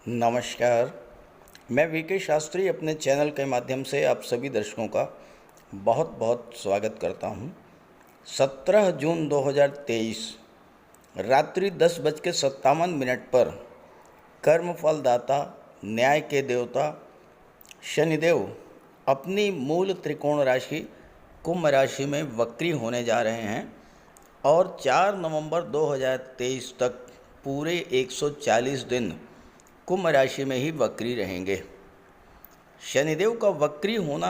नमस्कार। मैं वीके शास्त्री अपने चैनल के माध्यम से आप सभी दर्शकों का बहुत बहुत स्वागत करता हूं। 17 जून 2023 रात्रि 10:57 पर कर्मफल दाता, न्याय के देवता शनिदेव अपनी मूल त्रिकोण राशि कुंभ राशि में वक्री होने जा रहे हैं और 4 नवंबर 2023 तक पूरे 140 दिन कुंभ राशि में ही वक्री रहेंगे। शनिदेव का वक्री होना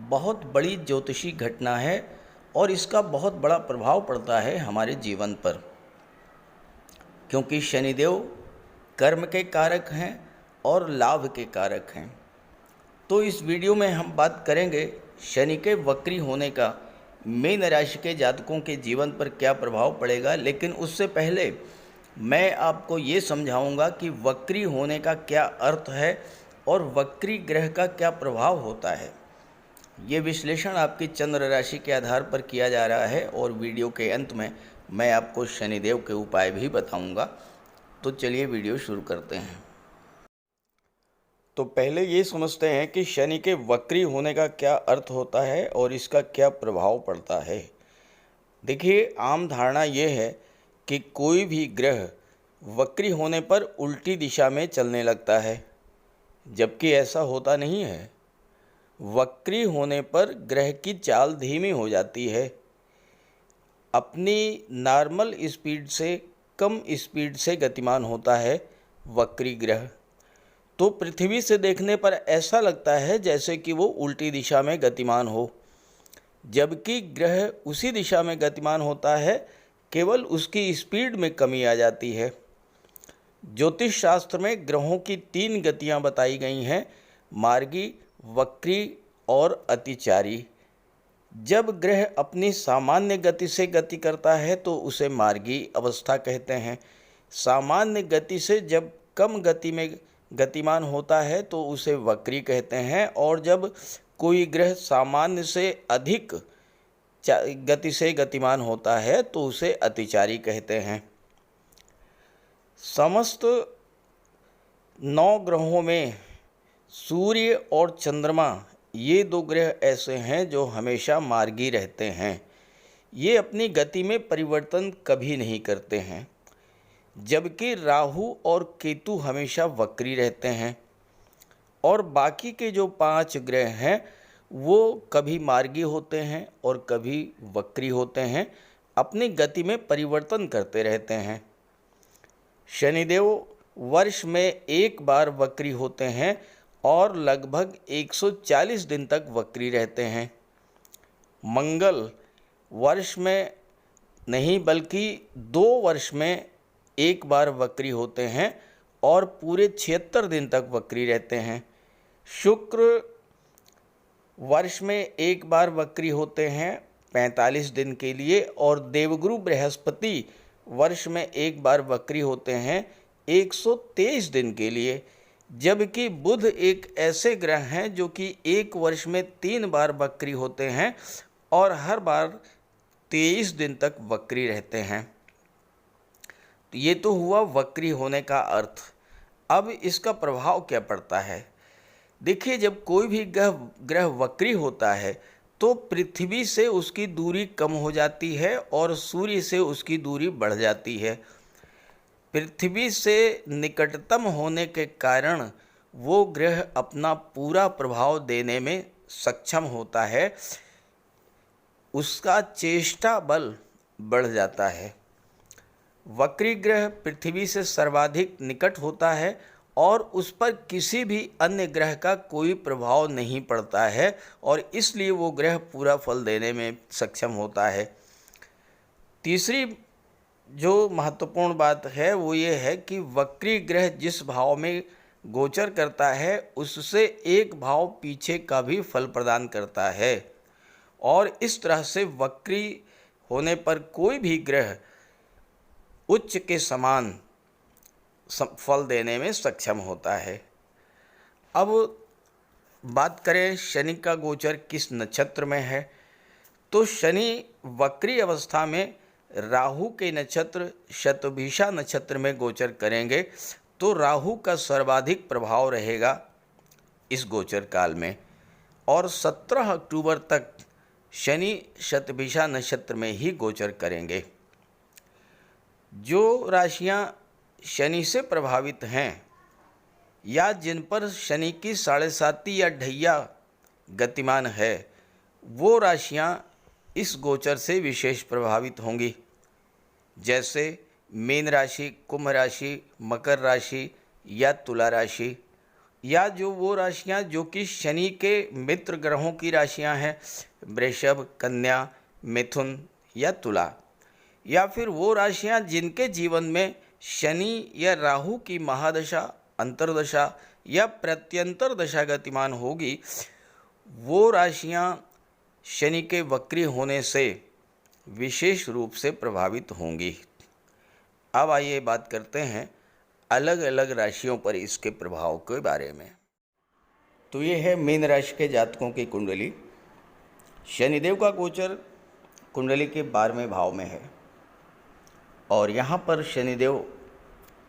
बहुत बड़ी ज्योतिषी घटना है और इसका बहुत बड़ा प्रभाव पड़ता है हमारे जीवन पर, क्योंकि शनिदेव कर्म के कारक हैं और लाभ के कारक हैं। तो इस वीडियो में हम बात करेंगे शनि के वक्री होने का मीन राशि के जातकों के जीवन पर क्या प्रभाव पड़ेगा। लेकिन उससे पहले मैं आपको ये समझाऊंगा कि वक्री होने का क्या अर्थ है और वक्री ग्रह का क्या प्रभाव होता है। ये विश्लेषण आपकी चंद्र राशि के आधार पर किया जा रहा है और वीडियो के अंत में मैं आपको शनिदेव के उपाय भी बताऊंगा। तो चलिए वीडियो शुरू करते हैं। तो पहले ये समझते हैं कि शनि के वक्री होने का क्या अर्थ होता है और इसका क्या प्रभाव पड़ता है। देखिए, आम धारणा ये है कि कोई भी ग्रह वक्री होने पर उल्टी दिशा में चलने लगता है, जबकि ऐसा होता नहीं है। वक्री होने पर ग्रह की चाल धीमी हो जाती है, अपनी नॉर्मल स्पीड से कम स्पीड से गतिमान होता है वक्री ग्रह। तो पृथ्वी से देखने पर ऐसा लगता है जैसे कि वो उल्टी दिशा में गतिमान हो, जबकि ग्रह उसी दिशा में गतिमान होता है, केवल उसकी स्पीड में कमी आ जाती है। ज्योतिष शास्त्र में ग्रहों की 3 गतियां बताई गई हैं: मार्गी, वक्री और अतिचारी। जब ग्रह अपनी सामान्य गति से गति करता है तो उसे मार्गी अवस्था कहते हैं। सामान्य गति से जब कम गति में गतिमान होता है तो उसे वक्री कहते हैं, और जब कोई ग्रह सामान्य से अधिक गति से गतिमान होता है तो उसे अतिचारी कहते हैं। समस्त 9 ग्रहों में सूर्य और चंद्रमा, ये 2 ग्रह ऐसे हैं जो हमेशा मार्गी रहते हैं। ये अपनी गति में परिवर्तन कभी नहीं करते हैं, जबकि राहु और केतु हमेशा वक्री रहते हैं। और बाकी के जो 5 ग्रह हैं वो कभी मार्गी होते हैं और कभी वक्री होते हैं, अपनी गति में परिवर्तन करते रहते हैं। शनिदेव वर्ष में एक बार वक्री होते हैं और लगभग 140 दिन तक वक्री रहते हैं। मंगल वर्ष में नहीं बल्कि 2 वर्ष में एक बार वक्री होते हैं और पूरे 76 दिन तक वक्री रहते हैं। शुक्र वर्ष में एक बार वक्री होते हैं 45 दिन के लिए, और देवगुरु बृहस्पति वर्ष में एक बार वक्री होते हैं 123 दिन के लिए। जबकि बुध एक ऐसे ग्रह हैं जो कि एक वर्ष में 3 बार वक्री होते हैं और हर बार 23 दिन तक वक्री रहते हैं। तो ये तो हुआ वक्री होने का अर्थ। अब इसका प्रभाव क्या पड़ता है। देखिए, जब कोई भी ग्रह वक्री होता है तो पृथ्वी से उसकी दूरी कम हो जाती है और सूर्य से उसकी दूरी बढ़ जाती है। पृथ्वी से निकटतम होने के कारण वो ग्रह अपना पूरा प्रभाव देने में सक्षम होता है, उसका चेष्टा बल बढ़ जाता है। वक्री ग्रह पृथ्वी से सर्वाधिक निकट होता है और उस पर किसी भी अन्य ग्रह का कोई प्रभाव नहीं पड़ता है और इसलिए वो ग्रह पूरा फल देने में सक्षम होता है। तीसरी जो महत्वपूर्ण बात है वो ये है कि वक्री ग्रह जिस भाव में गोचर करता है उससे एक भाव पीछे का भी फल प्रदान करता है, और इस तरह से वक्री होने पर कोई भी ग्रह उच्च के समान फल देने में सक्षम होता है। अब बात करें शनि का गोचर किस नक्षत्र में है, तो शनि वक्री अवस्था में राहु के नक्षत्र शतभिषा नक्षत्र में गोचर करेंगे तो राहु का सर्वाधिक प्रभाव रहेगा इस गोचर काल में, और 17 अक्टूबर तक शनि शतभिषा नक्षत्र में ही गोचर करेंगे। जो राशियां शनि से प्रभावित हैं या जिन पर शनि की 7.5 या ढैया गतिमान है, वो राशियां इस गोचर से विशेष प्रभावित होंगी। जैसे मीन राशि, कुंभ राशि, मकर राशि या तुला राशि, या जो वो राशियां जो कि शनि के मित्र ग्रहों की राशियां हैं, वृषभ, कन्या, मिथुन या तुला, या फिर वो राशियां जिनके जीवन में शनि या राहु की महादशा, अंतर्दशा या प्रत्यंतर दशा गतिमान होगी, वो राशियां शनि के वक्री होने से विशेष रूप से प्रभावित होंगी। अब आइए बात करते हैं अलग अलग राशियों पर इसके प्रभाव के बारे में। तो ये है मीन राशि के जातकों की कुंडली। शनिदेव का गोचर कुंडली के 12वें भाव में है और यहाँ पर शनिदेव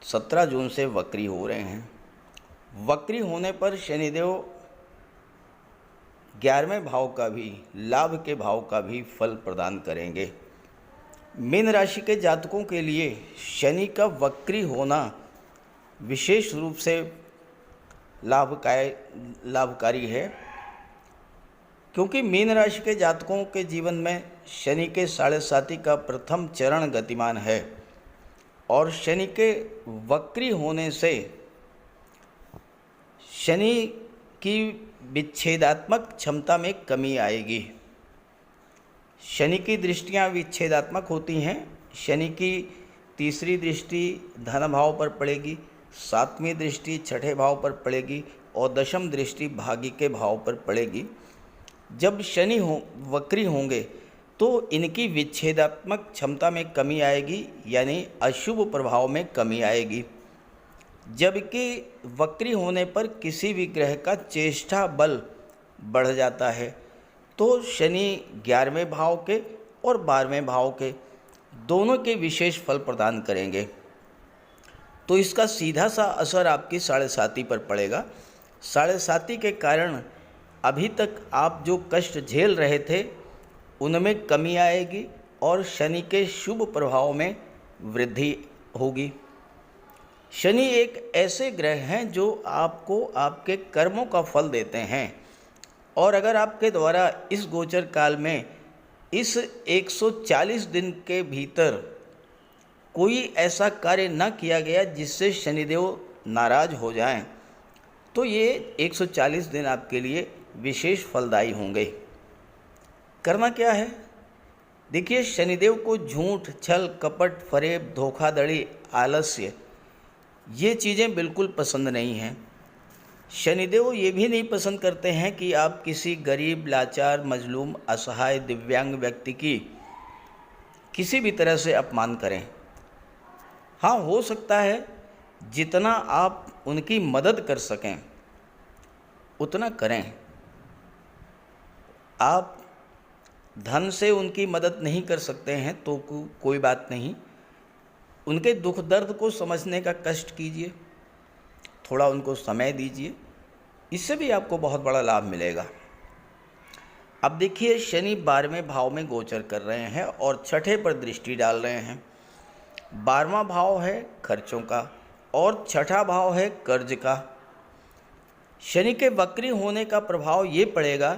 17 जून से वक्री हो रहे हैं। वक्री होने पर शनिदेव 11वें भाव का भी, लाभ के भाव का भी फल प्रदान करेंगे। मीन राशि के जातकों के लिए शनि का वक्री होना विशेष रूप से लाभकारी है, क्योंकि मीन राशि के जातकों के जीवन में शनि के 7.5 का प्रथम चरण गतिमान है और शनि के वक्री होने से शनि की विच्छेदात्मक क्षमता में कमी आएगी। शनि की दृष्टियां विच्छेदात्मक होती हैं। शनि की तीसरी दृष्टि धन भाव पर पड़ेगी, 7वीं दृष्टि छठे भाव पर पड़ेगी और 10वीं दृष्टि भाग्य के भाव पर पड़ेगी। जब शनि वक्री होंगे तो इनकी विच्छेदात्मक क्षमता में कमी आएगी, यानी अशुभ प्रभाव में कमी आएगी। जबकि वक्री होने पर किसी भी ग्रह का चेष्टा बल बढ़ जाता है, तो शनि 11वें भाव के और 12वें भाव के दोनों के विशेष फल प्रदान करेंगे। तो इसका सीधा सा असर आपकी 7.5 पर पड़ेगा। 7.5 के कारण अभी तक आप जो कष्ट झेल रहे थे उनमें कमी आएगी और शनि के शुभ प्रभाव में वृद्धि होगी। शनि एक ऐसे ग्रह हैं जो आपको आपके कर्मों का फल देते हैं, और अगर आपके द्वारा इस गोचर काल में इस 140 दिन के भीतर कोई ऐसा कार्य न किया गया जिससे शनिदेव नाराज हो जाएं, तो ये 140 दिन आपके लिए विशेष फलदायी होंगे। करना क्या है? देखिए, शनिदेव को झूठ, छल, कपट, फरेब, धोखाधड़ी, आलस्य ये चीज़ें बिल्कुल पसंद नहीं हैं। शनिदेव ये भी नहीं पसंद करते हैं कि आप किसी गरीब, लाचार, मजलूम, असहाय, दिव्यांग व्यक्ति की किसी भी तरह से अपमान करें। हाँ, हो सकता है जितना आप उनकी मदद कर सकें उतना करें। आप धन से उनकी मदद नहीं कर सकते हैं तो कोई बात नहीं, उनके दुख दर्द को समझने का कष्ट कीजिए, थोड़ा उनको समय दीजिए, इससे भी आपको बहुत बड़ा लाभ मिलेगा। अब देखिए, शनि 12वें भाव में गोचर कर रहे हैं और छठे पर दृष्टि डाल रहे हैं। 12वां भाव है खर्चों का और छठा भाव है कर्ज का। शनि के वक्री होने का प्रभाव ये पड़ेगा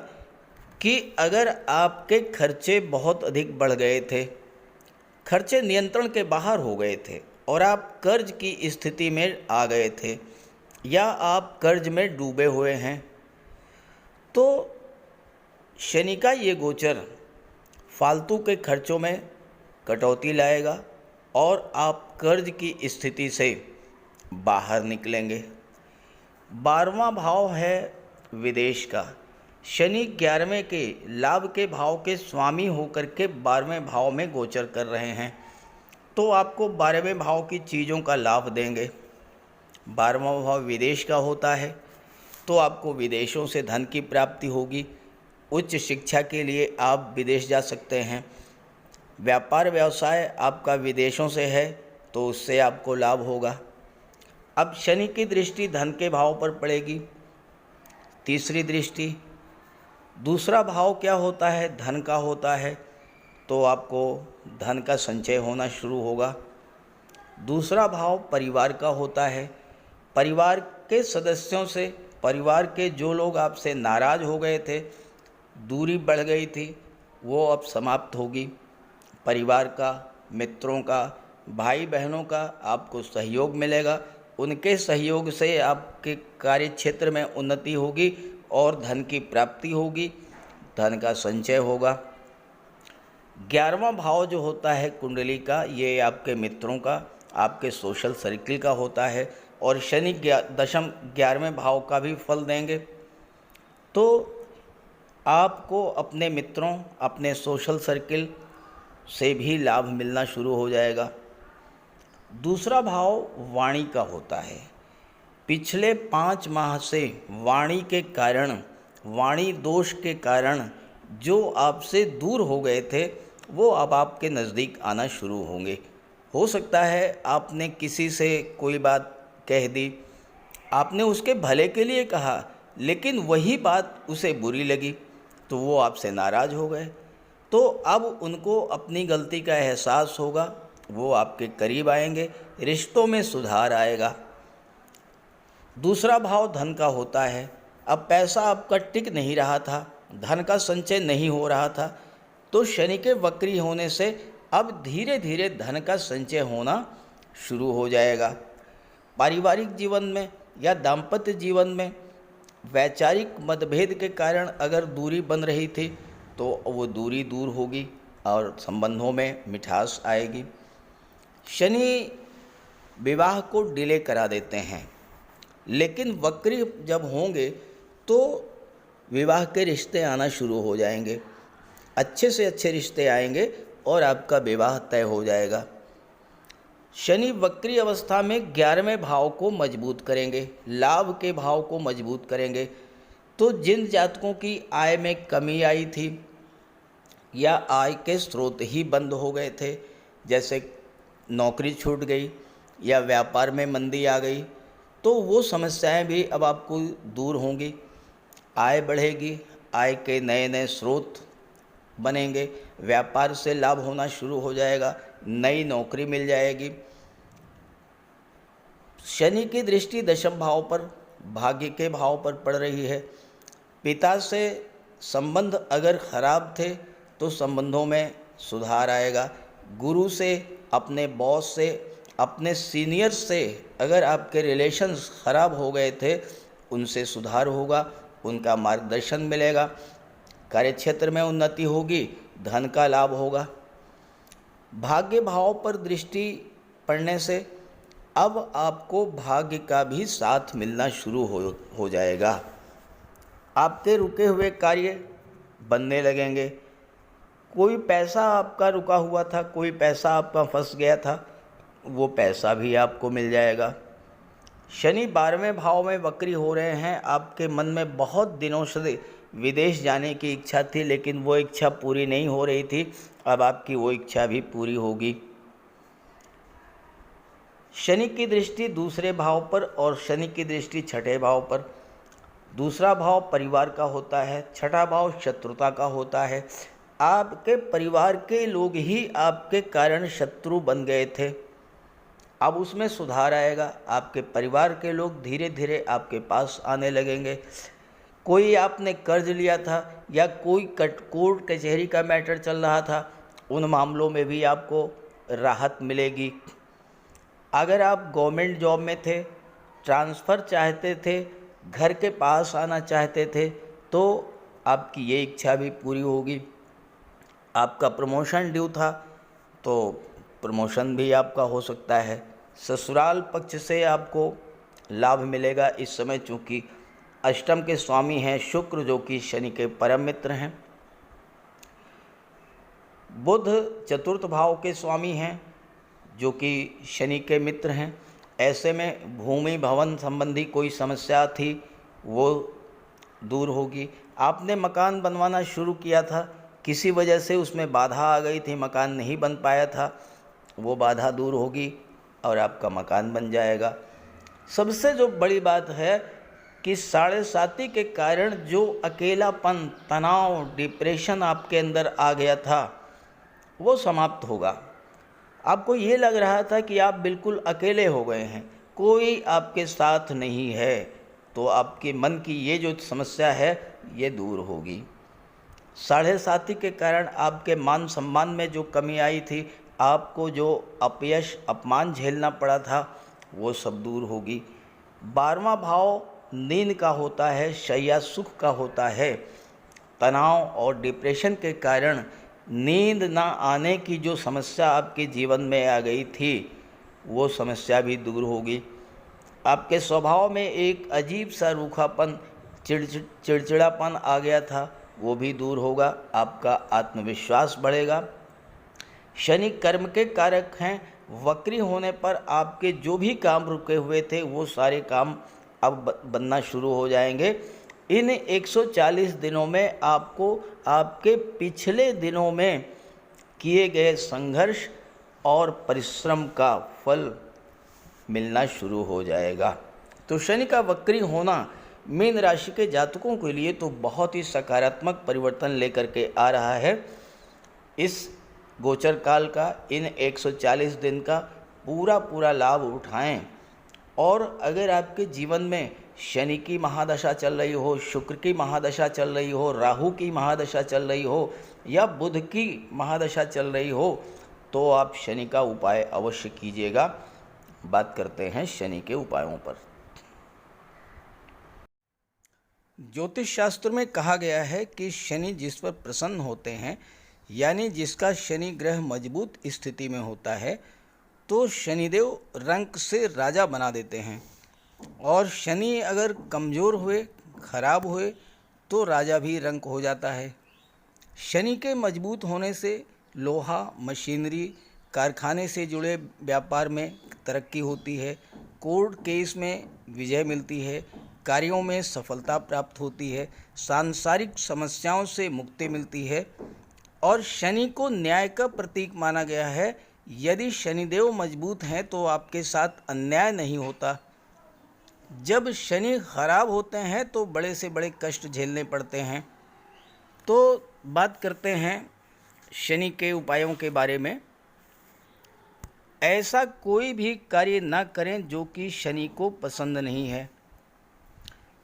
कि अगर आपके खर्चे बहुत अधिक बढ़ गए थे, खर्चे नियंत्रण के बाहर हो गए थे और आप कर्ज की स्थिति में आ गए थे या आप कर्ज में डूबे हुए हैं, तो शनि का ये गोचर फालतू के खर्चों में कटौती लाएगा और आप कर्ज की स्थिति से बाहर निकलेंगे। 12वां भाव है विदेश का। शनि 11वें के लाभ के भाव के स्वामी होकर के 12वें भाव में गोचर कर रहे हैं, तो आपको 12वें भाव की चीज़ों का लाभ देंगे। 12वां भाव विदेश का होता है, तो आपको विदेशों से धन की प्राप्ति होगी। उच्च शिक्षा के लिए आप विदेश जा सकते हैं। व्यापार व्यवसाय आपका विदेशों से है तो उससे आपको लाभ होगा। अब शनि की दृष्टि धन के भाव पर पड़ेगी, तीसरी दृष्टि। दूसरा भाव क्या होता है? धन का होता है, तो आपको धन का संचय होना शुरू होगा। दूसरा भाव परिवार का होता है, परिवार के सदस्यों से, परिवार के जो लोग आपसे नाराज़ हो गए थे, दूरी बढ़ गई थी, वो अब समाप्त होगी। परिवार का, मित्रों का, भाई बहनों का आपको सहयोग मिलेगा, उनके सहयोग से आपके कार्य क्षेत्र में उन्नति होगी और धन की प्राप्ति होगी, धन का संचय होगा। 11वां भाव जो होता है कुंडली का, ये आपके मित्रों का, आपके सोशल सर्किल का होता है और शनि दशम 11वें भाव का भी फल देंगे। तो आपको अपने मित्रों, अपने सोशल सर्किल से भी लाभ मिलना शुरू हो जाएगा। दूसरा भाव वाणी का होता है। पिछले 5 माह से वाणी के कारण, वाणी दोष के कारण जो आपसे दूर हो गए थे, वो अब आपके नज़दीक आना शुरू होंगे। हो सकता है आपने किसी से कोई बात कह दी, आपने उसके भले के लिए कहा, लेकिन वही बात उसे बुरी लगी तो वो आपसे नाराज़ हो गए। तो अब उनको अपनी गलती का एहसास होगा, वो आपके करीब आएंगे, रिश्तों में सुधार आएगा। दूसरा भाव धन का होता है। अब पैसा आपका टिक नहीं रहा था, धन का संचय नहीं हो रहा था, तो शनि के वक्री होने से अब धीरे धीरे धन का संचय होना शुरू हो जाएगा। पारिवारिक जीवन में या दाम्पत्य जीवन में वैचारिक मतभेद के कारण अगर दूरी बन रही थी, तो वो दूरी दूर होगी और संबंधों में मिठास आएगी। शनि विवाह को डिले करा देते हैं, लेकिन वक्री जब होंगे तो विवाह के रिश्ते आना शुरू हो जाएंगे, अच्छे से अच्छे रिश्ते आएंगे और आपका विवाह तय हो जाएगा। शनि वक्री अवस्था में 11वें भाव को मजबूत करेंगे, लाभ के भाव को मजबूत करेंगे। तो जिन जातकों की आय में कमी आई थी या आय के स्रोत ही बंद हो गए थे, जैसे नौकरी छूट गई या व्यापार में मंदी आ गई, तो वो समस्याएं भी अब आपको दूर होंगी, आय बढ़ेगी, आय के नए नए स्रोत बनेंगे, व्यापार से लाभ होना शुरू हो जाएगा, नई नौकरी मिल जाएगी। शनि की दृष्टि दशम भाव पर, भाग्य के भाव पर पड़ रही है। पिता से संबंध अगर खराब थे तो संबंधों में सुधार आएगा। गुरु से, अपने बॉस से, अपने सीनियर से अगर आपके रिलेशंस खराब हो गए थे, उनसे सुधार होगा, उनका मार्गदर्शन मिलेगा, कार्यक्षेत्र में उन्नति होगी, धन का लाभ होगा। भाग्य भाव पर दृष्टि पड़ने से अब आपको भाग्य का भी साथ मिलना शुरू हो जाएगा। आपके रुके हुए कार्य बनने लगेंगे। कोई पैसा आपका रुका हुआ था, कोई पैसा आपका फंस गया था, वो पैसा भी आपको मिल जाएगा। शनि 12वें भाव में वक्री हो रहे हैं। आपके मन में बहुत दिनों से विदेश जाने की इच्छा थी, लेकिन वो इच्छा पूरी नहीं हो रही थी, अब आपकी वो इच्छा भी पूरी होगी। शनि की दृष्टि दूसरे भाव पर और शनि की दृष्टि छठे भाव पर। दूसरा भाव परिवार का होता है, छठा भाव शत्रुता का होता है। आपके परिवार के लोग ही आपके कारण शत्रु बन गए थे, अब उसमें सुधार आएगा। आपके परिवार के लोग धीरे धीरे आपके पास आने लगेंगे। कोई आपने कर्ज लिया था या कोई कोर्ट कचहरी का मैटर चल रहा था, उन मामलों में भी आपको राहत मिलेगी। अगर आप गवर्नमेंट जॉब में थे, ट्रांसफ़र चाहते थे, घर के पास आना चाहते थे, तो आपकी ये इच्छा भी पूरी होगी। आपका प्रमोशन ड्यू था तो प्रमोशन भी आपका हो सकता है। ससुराल पक्ष से आपको लाभ मिलेगा इस समय, चूँकि अष्टम के स्वामी हैं शुक्र, जो कि शनि के परम मित्र हैं। बुध चतुर्थ भाव के स्वामी हैं, जो कि शनि के मित्र हैं। ऐसे में भूमि भवन संबंधी कोई समस्या थी वो दूर होगी। आपने मकान बनवाना शुरू किया था, किसी वजह से उसमें बाधा आ गई थी, मकान नहीं बन पाया था, वो बाधा दूर होगी और आपका मकान बन जाएगा। सबसे जो बड़ी बात है कि साढ़े साती के कारण जो अकेलापन, तनाव, डिप्रेशन आपके अंदर आ गया था वो समाप्त होगा। आपको ये लग रहा था कि आप बिल्कुल अकेले हो गए हैं, कोई आपके साथ नहीं है, तो आपके मन की ये जो समस्या है ये दूर होगी। साढ़े साती के कारण आपके मान सम्मान में जो कमी आई थी, आपको जो अपयश, अपमान झेलना पड़ा था, वो सब दूर होगी। 12वां भाव नींद का होता है, शैया सुख का होता है। तनाव और डिप्रेशन के कारण नींद ना आने की जो समस्या आपके जीवन में आ गई थी, वो समस्या भी दूर होगी। आपके स्वभाव में एक अजीब सा रूखापन, चिड़चिड़ापन आ गया था, वो भी दूर होगा। आपका आत्मविश्वास बढ़ेगा। शनि कर्म के कारक हैं, वक्री होने पर आपके जो भी काम रुके हुए थे वो सारे काम अब बनना शुरू हो जाएंगे। इन 140 दिनों में आपको आपके पिछले दिनों में किए गए संघर्ष और परिश्रम का फल मिलना शुरू हो जाएगा। तो शनि का वक्री होना मीन राशि के जातकों के लिए तो बहुत ही सकारात्मक परिवर्तन लेकर के आ रहा है। इस गोचर काल का, इन 140 दिन का पूरा लाभ उठाएं। और अगर आपके जीवन में शनि की महादशा चल रही हो, शुक्र की महादशा चल रही हो, राहु की महादशा चल रही हो या बुध की महादशा चल रही हो, तो आप शनि का उपाय अवश्य कीजिएगा। बात करते हैं शनि के उपायों पर। ज्योतिष शास्त्र में कहा गया है कि शनि जिस पर प्रसन्न होते हैं, यानी जिसका शनि ग्रह मजबूत स्थिति में होता है, तो शनिदेव रंक से राजा बना देते हैं। और शनि अगर कमज़ोर हुए, खराब हुए, तो राजा भी रंक हो जाता है। शनि के मजबूत होने से लोहा, मशीनरी, कारखाने से जुड़े व्यापार में तरक्की होती है, कोर्ट केस में विजय मिलती है, कार्यों में सफलता प्राप्त होती है, सांसारिक समस्याओं से मुक्ति मिलती है। और शनि को न्याय का प्रतीक माना गया है। यदि शनिदेव मजबूत हैं तो आपके साथ अन्याय नहीं होता। जब शनि खराब होते हैं तो बड़े से बड़े कष्ट झेलने पड़ते हैं। तो बात करते हैं शनि के उपायों के बारे में। ऐसा कोई भी कार्य ना करें जो कि शनि को पसंद नहीं है।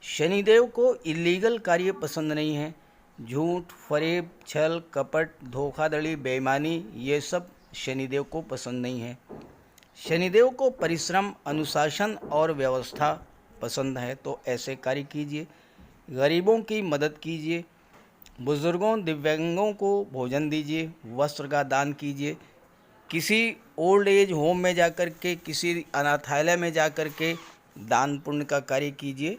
शनिदेव को इलीगल कार्य पसंद नहीं है। झूठ, फरेब, छल, कपट, धोखाधड़ी, बेईमानी, ये सब शनिदेव को पसंद नहीं है। शनिदेव को परिश्रम, अनुशासन और व्यवस्था पसंद है, तो ऐसे कार्य कीजिए। गरीबों की मदद कीजिए, बुजुर्गों, दिव्यांगों को भोजन दीजिए, वस्त्र का दान कीजिए, किसी ओल्ड एज होम में जाकर के, किसी अनाथालय में जाकर के दान पुण्य का कार्य कीजिए,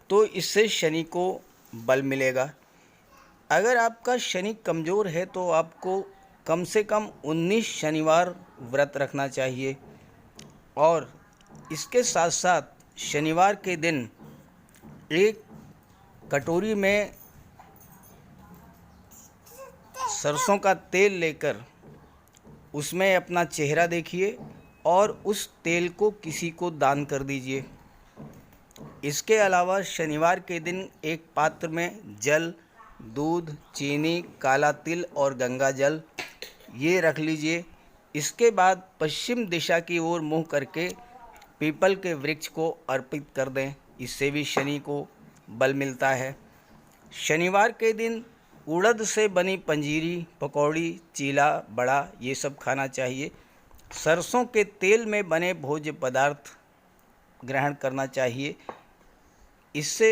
तो इससे शनि को बल मिलेगा। अगर आपका शनि कमज़ोर है तो आपको कम से कम 19 शनिवार व्रत रखना चाहिए। और इसके साथ साथ शनिवार के दिन एक कटोरी में सरसों का तेल लेकर उसमें अपना चेहरा देखिए और उस तेल को किसी को दान कर दीजिए। इसके अलावा शनिवार के दिन एक पात्र में जल, दूध, चीनी, काला तिल और गंगा जल ये रख लीजिए। इसके बाद पश्चिम दिशा की ओर मुँह करके पीपल के वृक्ष को अर्पित कर दें। इससे भी शनि को बल मिलता है। शनिवार के दिन उड़द से बनी पंजीरी, पकौड़ी, चीला, बड़ा ये सब खाना चाहिए। सरसों के तेल में बने भोज्य पदार्थ ग्रहण करना चाहिए। इससे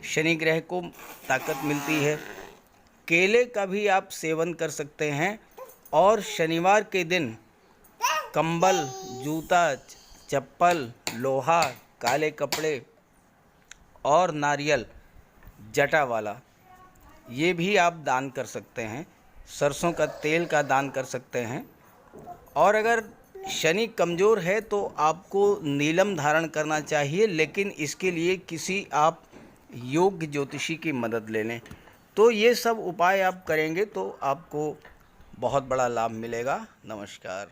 शनि ग्रह को ताकत मिलती है। केले का भी आप सेवन कर सकते हैं। और शनिवार के दिन कंबल, जूता, चप्पल, लोहा, काले कपड़े और नारियल जटा वाला ये भी आप दान कर सकते हैं। सरसों का तेल का दान कर सकते हैं। और अगर शनि कमज़ोर है तो आपको नीलम धारण करना चाहिए, लेकिन इसके लिए किसी आप योग्य ज्योतिषी की मदद ले लें। तो ये सब उपाय आप करेंगे तो आपको बहुत बड़ा लाभ मिलेगा। नमस्कार।